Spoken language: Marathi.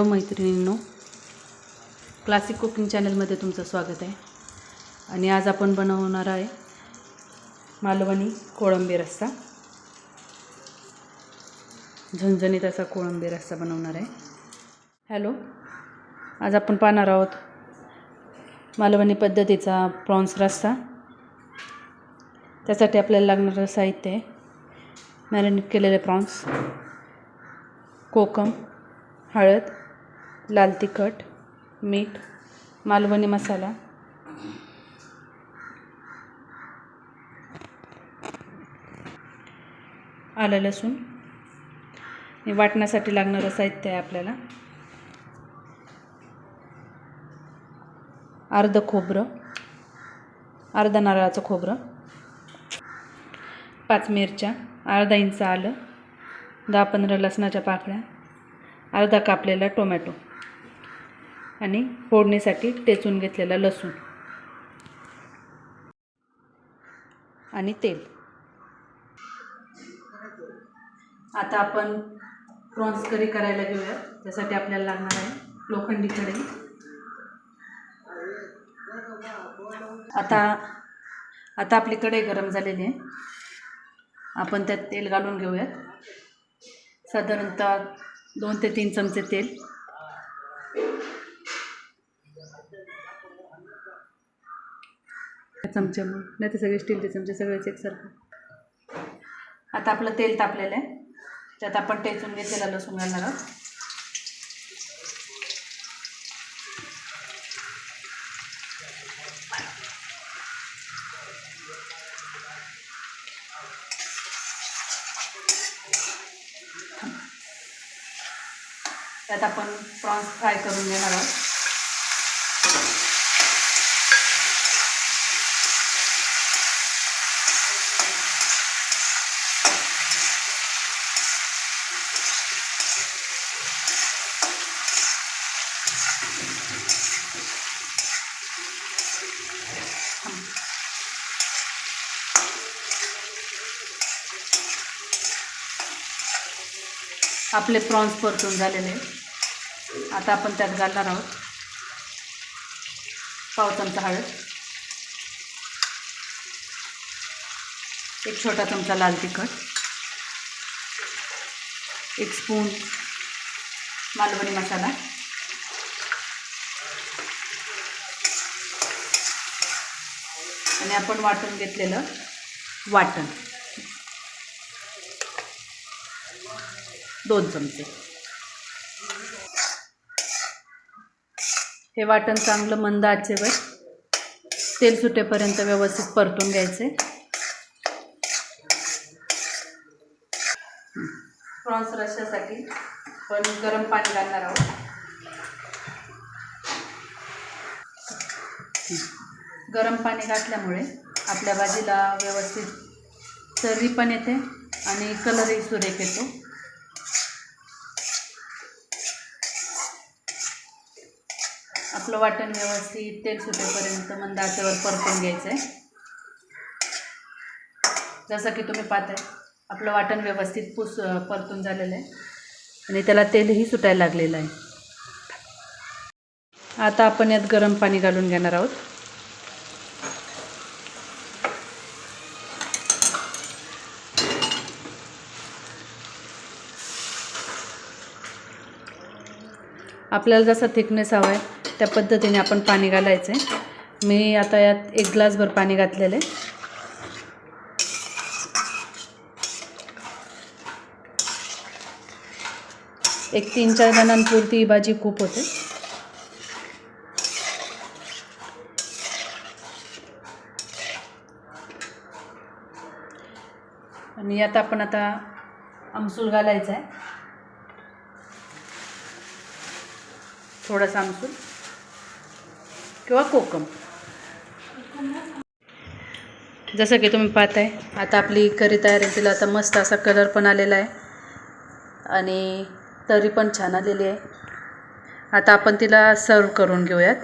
मैत्रिणींनो, क्लासिक कुकिंग चॅनलमध्ये तुमचं स्वागत आहे. आणि आज आपण बनवणार आहे मालवणी कोळंबी रस्सा. झणझणीत असा कोळंबी रस्सा बनवणार आहे. हॅलो, आज आपण पाहणार आहोत मालवणी पद्धतीचा प्रॉन्स रस्सा. त्यासाठी आपल्याला लागणारं साहित्य आहे मॅरिनेट केलेले प्रॉन्स, कोकम, हळद, लाल तिखट, मीठ, मालवणी मसाला, आलं लसूण. हे वाटण्यासाठी लागणारं साहित्य आहे आपल्याला अर्ध खोबरं, अर्धा नारळाचं खोबरं, 5 मिरच्या, अर्धा इंच आलं, 10-15 लसणाच्या पाकळ्या, अर्धा कापलेला टोमॅटो आणि फोडणीसाठी टेचून घेतलेला लसूण आणि तेल. आता आपण प्रॉन्स करी करायला घेऊया. त्यासाठी आपल्याला लागणार आहे लोखंडी कढई. आता आपली कढई गरम झालेली आहे. आपण त्यात तेल घालून घेऊयात. साधारणतः 2 ते 3 चमचे तेल. चमचे नाही ते सगळे स्टीलचे चमचे सगळेच एकसारखं. आता आपलं तेल तापलेलं आहे. त्यात आपण टेचून घेतलेला लसूण घालणार आहोत. त्यात आपण प्रॉन्स फ्राय करून घेणार आहोत. आपले प्रॉन्स परतून झालेले. आता आपण त्यात घालणार आहोत पाव चमचा हळद, 1 छोटा चमचा लाल तिखट, 1 स्पून मालवणी मसाला आणि आपण वाटून घेतलेलं वाटण 2 चमचे. हे वाटण चांगलं मंद आचेवर तेल सुटेपर्यंत व्यवस्थित परतून घ्यायचे. प्रॉन्स रश्श्यासाठी पण गरम पाणी घालणार आहोत. गरम पाणी घातल्यामुळे आपल्या भाजीला व्यवस्थित चरबी पण येते आणि कलरही सुरेख येतो. आपलं वाटण व्यवस्थित तेल सुटेपर्यंत मंद आचेवर परतून घ्यायचं आहे. जसं की तुम्ही पाहताय आपलं वाटण व्यवस्थित परतून झालेलं आहे आणि त्याला तेलही सुटायला लागलेलं आहे. आता आपण यात गरम पाणी घालून घेणार आहोत. आपल्याला जसा थिकनेस हवा आहे त्या पद्धतीने आपण पाणी घालायचं आहे. मी आता यात 1 ग्लासभर पाणी घातलेलं आहे. एक 3-4 जणांपुरती ही भाजी खूप होते. आणि यात आपण आता आमसूल घालायचं आहे. थोडासा आमसूल किंवा कोकम. जसं की तुम्ही पाहताय आता आपली करी तयार आहे. तिला आता मस्त असा कलर पण आलेला आहे आणि तरी पण छान आलेली आहे. आता आपण तिला सर्व करून घेऊयात.